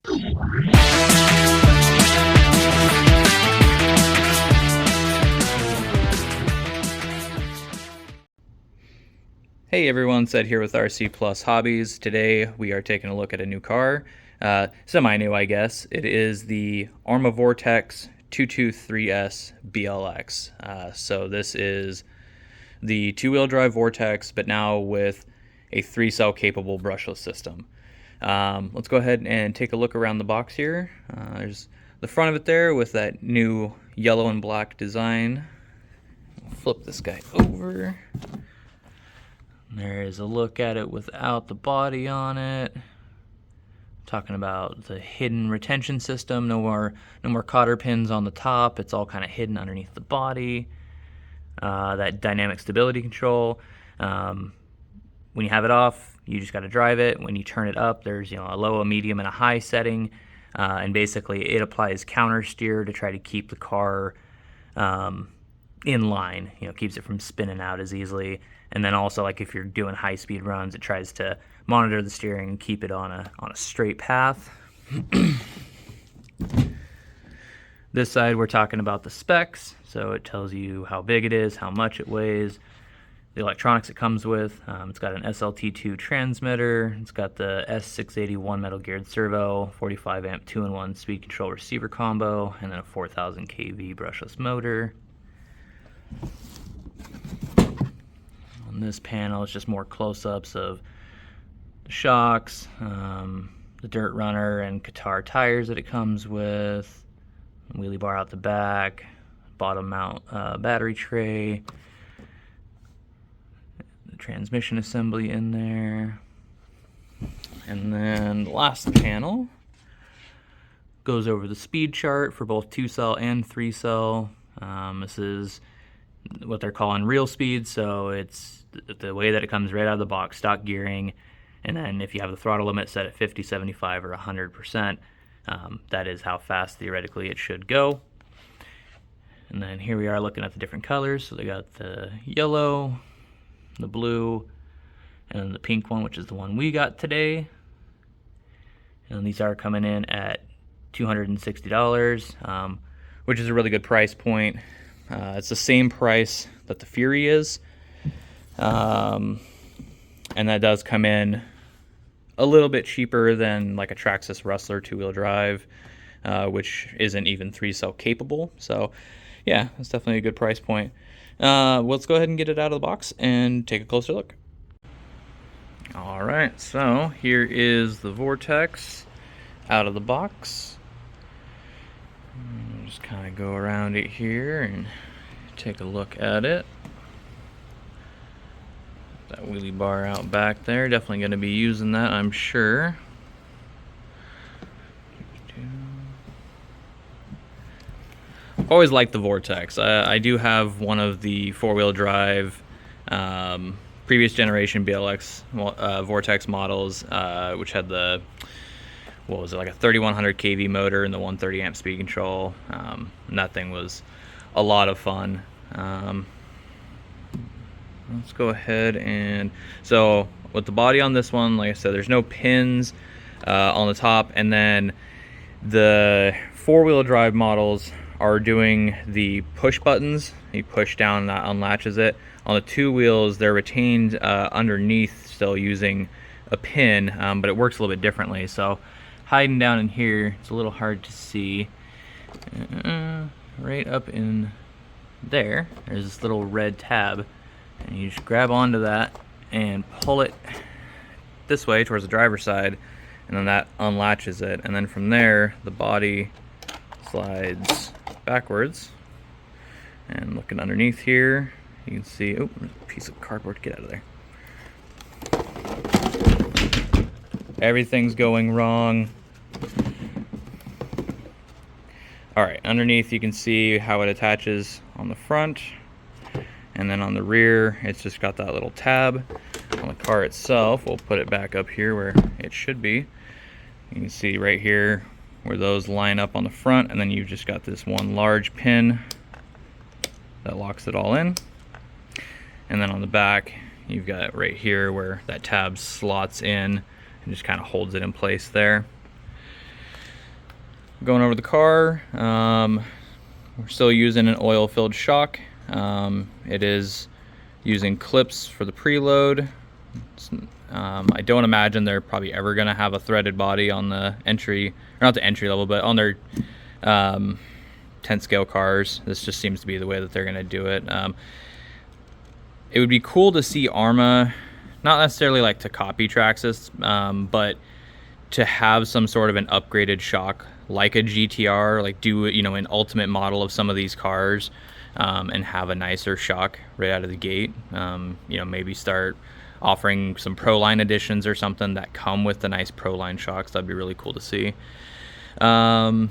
Hey everyone, Seth here with RC Plus Hobbies. Today we are taking a look at a new car, semi-new I guess. It is the Arrma Vorteks 223S BLX. So this is the two-wheel drive Vortex, but now with a 3-cell capable brushless system. Let's go ahead and take a look around the box here. There's the front of it there with that new yellow and black design. Flip this guy over. There is a look at it without the body on it. Talking about the hidden retention system. No more cotter pins on the top. It's all kind of hidden underneath the body. That dynamic stability control. When you have it off, you just got to drive it. When you turn it up, there's a low, a medium, and a high setting. And basically, it applies counter steer to try to keep the car in line. Keeps it from spinning out as easily. And then also, like if you're doing high-speed runs, it tries to monitor the steering and keep it on a straight path. This side, we're talking about the specs. So it tells you how big it is, how much it weighs, the electronics it comes with. It's got an SLT2 transmitter. It's got the S681 metal geared servo, 45 amp 2-in-1 speed control receiver combo, and then a 4000 kV brushless motor. On this panel, it's just more close-ups of the shocks, the dirt runner and Qatar tires that it comes with, wheelie bar out the back, bottom mount battery tray, the transmission assembly in there, and then the last panel goes over the speed chart for both 2-cell and 3-cell. This is what they're calling real speed, so it's the way that it comes right out of the box, stock gearing, and then if you have the throttle limit set at 50, 75, or 100%, that is how fast theoretically it should go. And then here we are looking at the different colors. So they got the yellow, the blue, and then the pink one, which is the one we got today. And these are coming in at $260, which is a really good price point. It's the same price that the Fury is, and that does come in a little bit cheaper than like a Traxxas Rustler 2-wheel drive, which isn't even 3-cell capable. So yeah, that's definitely a good price point. Let's go ahead and get it out of the box and take a closer look. All right, so here is the Vortex out of the box. Just kind of go around it here and take a look at it. That wheelie bar out back there, definitely going to be using that, I'm sure. Always liked the Vortex. I do have one of the 4-wheel drive previous generation BLX Vortex models, which had the, what was it, like a 3100 kV motor and the 130 amp speed control. And that thing was a lot of fun. Let's go ahead and, so with the body on this one, like I said, there's no pins on the top, and then the 4-wheel drive models are doing the push buttons. You push down and that unlatches it. On the 2 wheels, they're retained underneath, still using a pin, but it works a little bit differently. So hiding down in here, it's a little hard to see. Right up in there, there's this little red tab, and you just grab onto that and pull it this way towards the driver's side, and then that unlatches it, and then from there the body slides backwards. And looking underneath here, you can see, oh, there's a piece of cardboard. Get out of there. Everything's going wrong. Alright, underneath you can see how it attaches on the front, and then on the rear it's just got that little tab. On the car itself, we'll put it back up here where it should be. You can see right here where those line up on the front, and then you've just got this one large pin that locks it all in. And then on the back you've got it right here where that tab slots in and just kind of holds it in place there. Going over the car, we're still using an oil-filled shock. It is using clips for the preload. I don't imagine they're probably ever going to have a threaded body on the entry, or not the entry level, but on their 10 scale cars. This just seems to be the way that they're going to do it. It would be cool to see Arrma, not necessarily like to copy Traxxas, but to have some sort of an upgraded shock like a GTR, like do, you know, an ultimate model of some of these cars, and have a nicer shock right out of the gate. You know, maybe start offering some Pro Line editions or something that come with the nice Pro Line shocks. That'd be really cool to see. Upper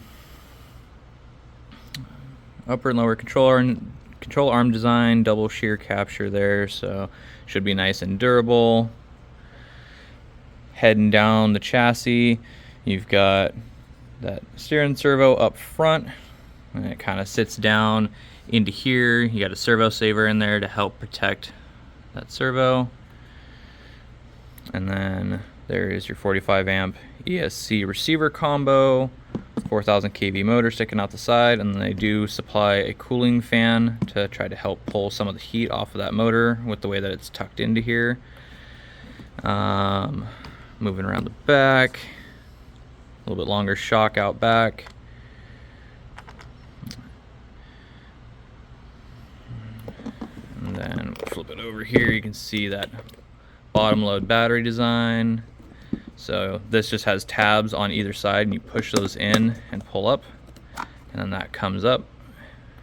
and lower control arm design, double shear capture there, so should be nice and durable. Heading down the chassis, you've got that steering servo up front, and it kind of sits down into here. You got a servo saver in there to help protect that servo. And then there is your 45 amp ESC receiver combo, 4000 kV motor sticking out the side, and then they do supply a cooling fan to try to help pull some of the heat off of that motor with the way that it's tucked into here. Moving around the back, a little bit longer shock out back. And then flip it over here, you can see that bottom load battery design. So this just has tabs on either side, and you push those in and pull up, and then that comes up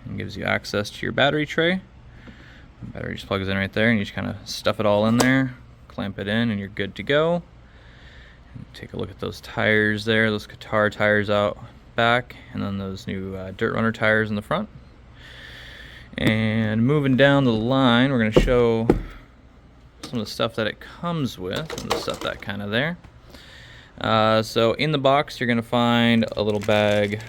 and gives you access to your battery tray. The battery just plugs in right there, and you just kind of stuff it all in there, clamp it in, and you're good to go. And take a look at those tires there, those Qatar tires out back, and then those new Dirt Runner tires in the front. And moving down the line, we're going to show some of the stuff that it comes with, some of the stuff that kind of there. So in the box, you're going to find a little bag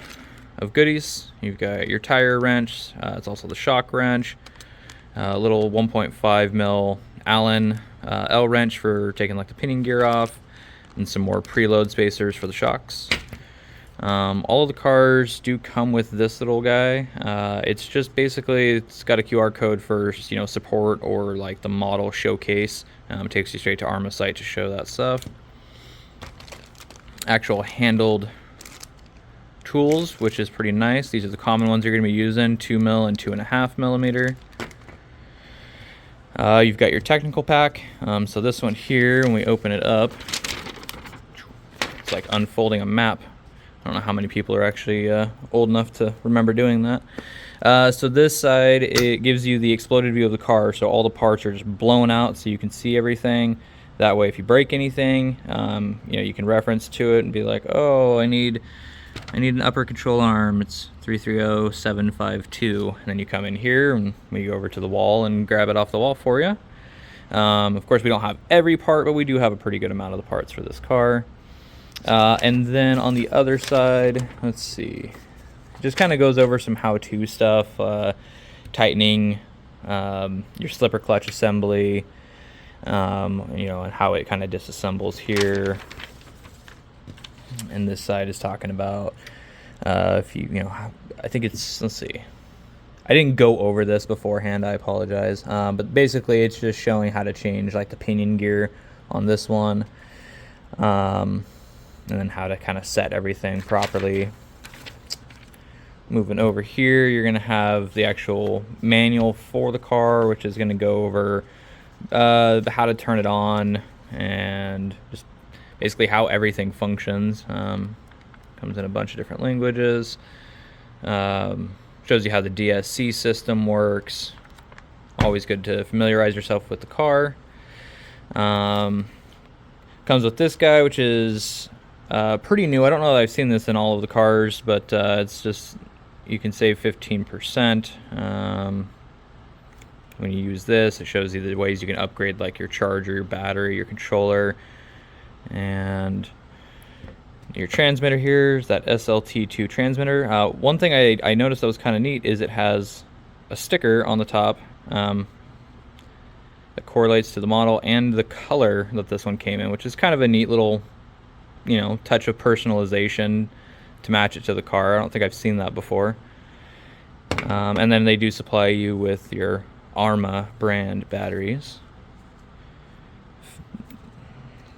of goodies. You've got your tire wrench, it's also the shock wrench, a little 1.5 mil Allen L wrench for taking like the pinion gear off, and some more preload spacers for the shocks. All of the cars do come with this little guy. It's just basically, it's got a QR code for, you know, support or like the model showcase. It takes you straight to Arrma site to show that stuff. Actual handled tools, which is pretty nice. These are the common ones you're going to be using, 2 mil and 2.5 millimeter. You've got your technical pack. So this one here, when we open it up, it's like unfolding a map. I don't know how many people are actually old enough to remember doing that. So this side, it gives you the exploded view of the car, so all the parts are just blown out so you can see everything. That way if you break anything, you know, you can reference to it and be like, oh, I need an upper control arm, it's 330752, and then you come in here and we go over to the wall and grab it off the wall for you. Of course we don't have every part, but we do have a pretty good amount of the parts for this car. And then on the other side, let's see, it just kind of goes over some how-to stuff, tightening your slipper clutch assembly, you know, and how it kind of disassembles here. And this side is talking about if you know, I think it's, let's see, I didn't go over this beforehand, I apologize, but basically it's just showing how to change like the pinion gear on this one, and then how to kind of set everything properly. Moving over here, you're going to have the actual manual for the car, which is going to go over how to turn it on and just basically how everything functions. Comes in a bunch of different languages. Shows you how the DSC system works. Always good to familiarize yourself with the car. Comes with this guy, which is pretty new. I don't know that I've seen this in all of the cars, but it's just, you can save 15%. When you use this, it shows you the ways you can upgrade like your charger, your battery, your controller, and your transmitter here is that SLT2 transmitter. One thing I noticed that was kind of neat is it has a sticker on the top that correlates to the model and the color that this one came in, which is kind of a neat little, you know, touch of personalization to match it to the car. I don't think I've seen that before. And then they do supply you with your Arrma brand batteries.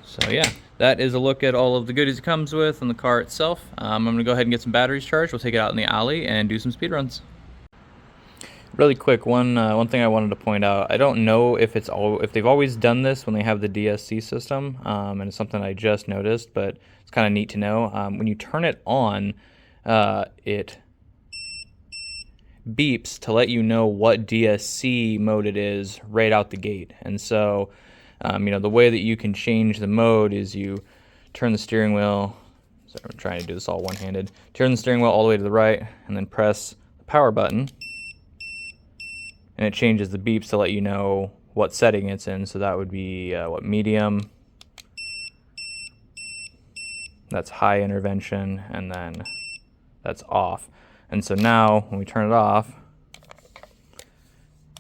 So yeah, that is a look at all of the goodies it comes with and the car itself. I'm going to go ahead and get some batteries charged. We'll take it out in the alley and do some speed runs. Really quick, one thing I wanted to point out. I don't know if they've always done this when they have the DSC system, and it's something I just noticed, but it's kind of neat to know. When you turn it on, it beeps to let you know what DSC mode it is right out the gate. And so, you know, the way that you can change the mode is you turn the steering wheel. Sorry, I'm trying to do this all one-handed. Turn the steering wheel all the way to the right, and then press the power button. And it changes the beeps to let you know what setting it's in. So that would be what, medium. That's high intervention, and then that's off. And so now when we turn it off,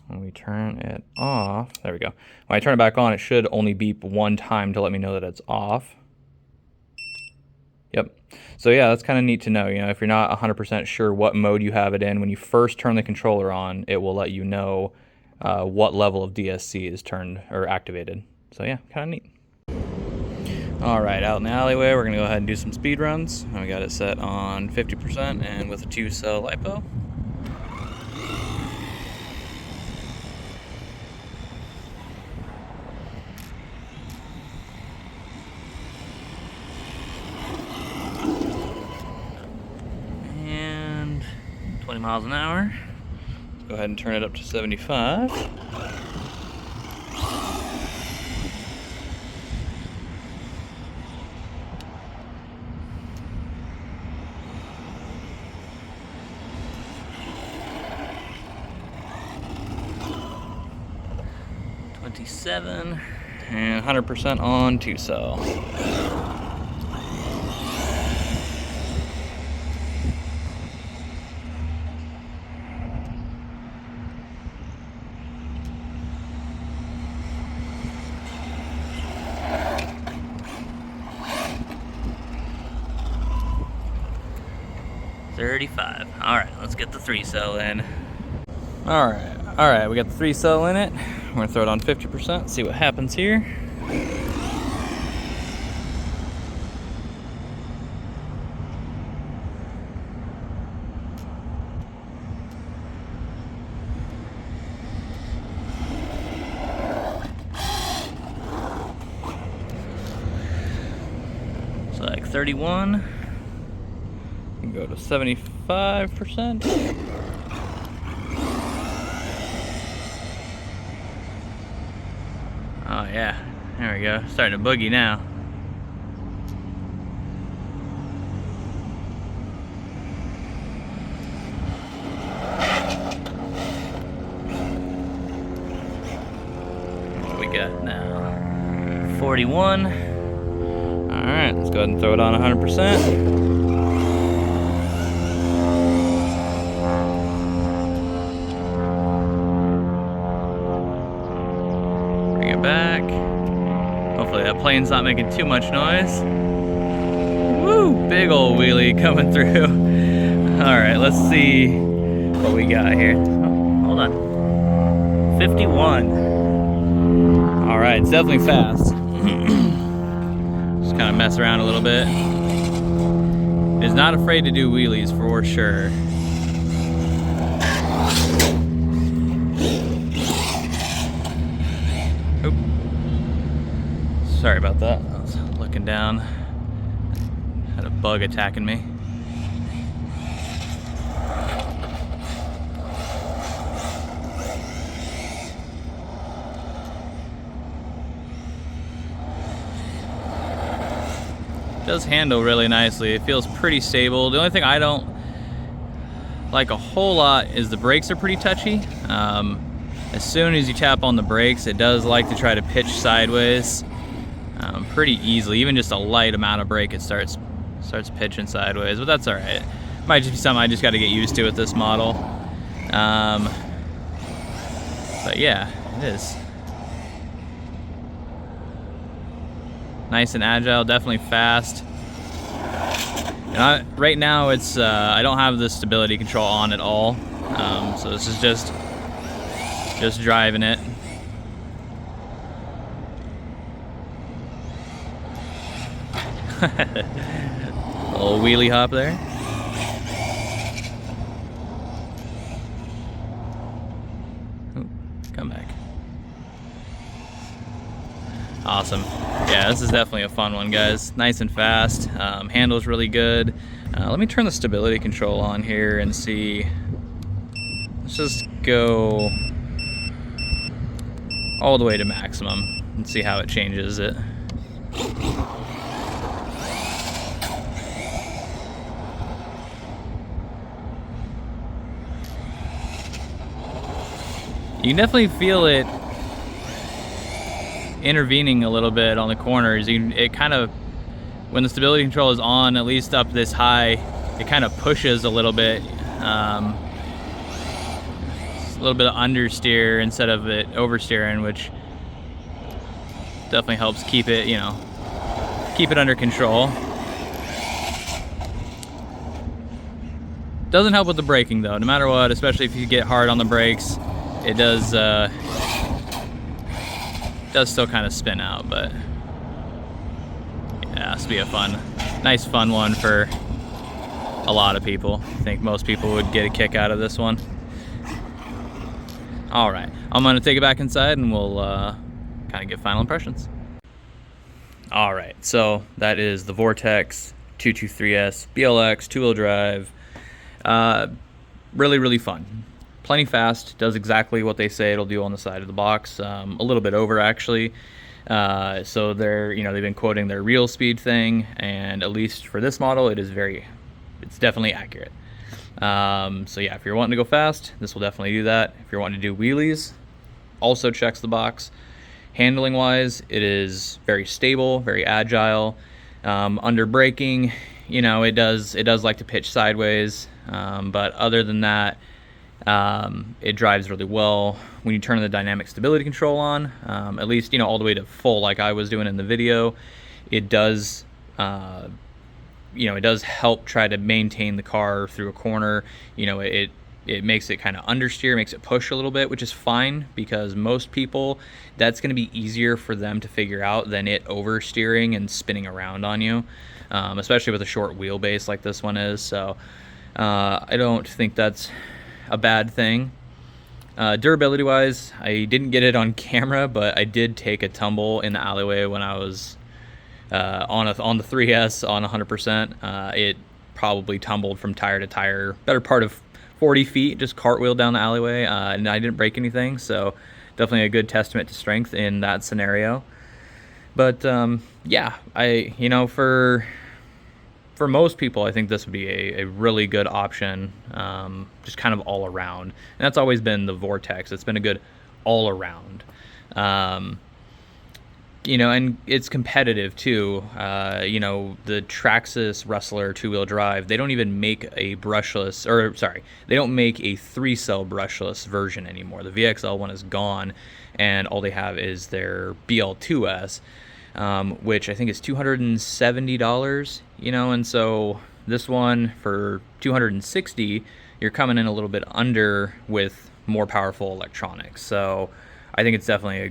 there we go. When I turn it back on, it should only beep one time to let me know that it's off. Yep. So yeah, that's kind of neat to know. You know, if you're not 100% sure what mode you have it in, when you first turn the controller on, it will let you know what level of DSC is turned or activated. So yeah, kind of neat. All right, out in the alleyway, we're gonna go ahead and do some speed runs. We got it set on 50% and with a 2-cell LiPo. And 20 miles an hour. Let's go ahead and turn it up to 75. And 100% on 2-cell. $35. All right, let's get the 3-cell in. All right, we got the 3-cell in it. We're gonna throw it on 50%, see what happens here. It's like 31. We can go to 75%. Oh yeah, there we go. Starting to boogie now. What we got now? 41. All right, let's go ahead and throw it on 100%. Back. Hopefully that plane's not making too much noise. Woo! Big old wheelie coming through. Alright, let's see what we got here. Oh, hold on. 51. Alright, it's definitely fast. Just kind of mess around a little bit. It's not afraid to do wheelies for sure. Sorry about that. I was looking down. Had a bug attacking me. It does handle really nicely. It feels pretty stable. The only thing I don't like a whole lot is the brakes are pretty touchy. As soon as you tap on the brakes, it does like to try to pitch sideways. Pretty easily, even just a light amount of brake, it starts pitching sideways, but that's all right. Might just be something I just got to get used to with this model. But yeah, it is nice and agile, definitely fast. And Right now it's I don't have the stability control on at all, so this is just driving it. A little wheelie hop there. Ooh, come back. Awesome. Yeah, this is definitely a fun one, guys. Nice and fast. Handles really good. Let me turn the stability control on here and see. Let's just go all the way to maximum and see how it changes it. You can definitely feel it intervening a little bit on the corners. It kind of, when the stability control is on, at least up this high, it kind of pushes a little bit. A little bit of understeer instead of it oversteering, which definitely helps keep it, you know, keep it under control. Doesn't help with the braking though, no matter what, especially if you get hard on the brakes. It does still kind of spin out, but yeah, this will be a nice fun one for a lot of people. I think most people would get a kick out of this one. All right, I'm gonna take it back inside and we'll kind of get final impressions. All right, so that is the Vorteks 223S BLX 2-wheel drive. Really, really fun. Plenty fast, does exactly what they say it'll do on the side of the box. A little bit over actually. So they've been quoting their real speed thing, and at least for this model, it's definitely accurate. So yeah, if you're wanting to go fast, this will definitely do that. If you're wanting to do wheelies, also checks the box. Handling wise, it is very stable, very agile. Under braking, it does like to pitch sideways, but other than that, it drives really well. When you turn the dynamic stability control on, at least all the way to full like I was doing in the video, it does it does help try to maintain the car through a corner. It makes it kind of understeer, makes it push a little bit, which is fine because most people, that's going to be easier for them to figure out than it oversteering and spinning around on you, especially with a short wheelbase like this one is. So I don't think that's a bad thing. Durability wise, I didn't get it on camera, but I did take a tumble in the alleyway when I was on the 3S on 100%. It probably tumbled from tire to tire, better part of 40 feet, just cartwheeled down the alleyway, and I didn't break anything, so definitely a good testament to strength in that scenario. But yeah, for most people, I think this would be a really good option, just kind of all around. And that's always been the Vorteks. It's been a good all around. And it's competitive too. The Traxxas Rustler 2-wheel drive, they don't even make a brushless, they don't make a 3-cell brushless version anymore. The VXL one is gone, and all they have is their BL2S, which I think is $270, and so this one for $260, you're coming in a little bit under with more powerful electronics. So I think it's definitely a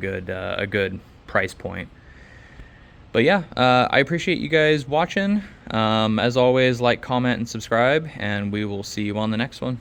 good price point. But yeah, I appreciate you guys watching. As always, like, comment, and subscribe, and we will see you on the next one.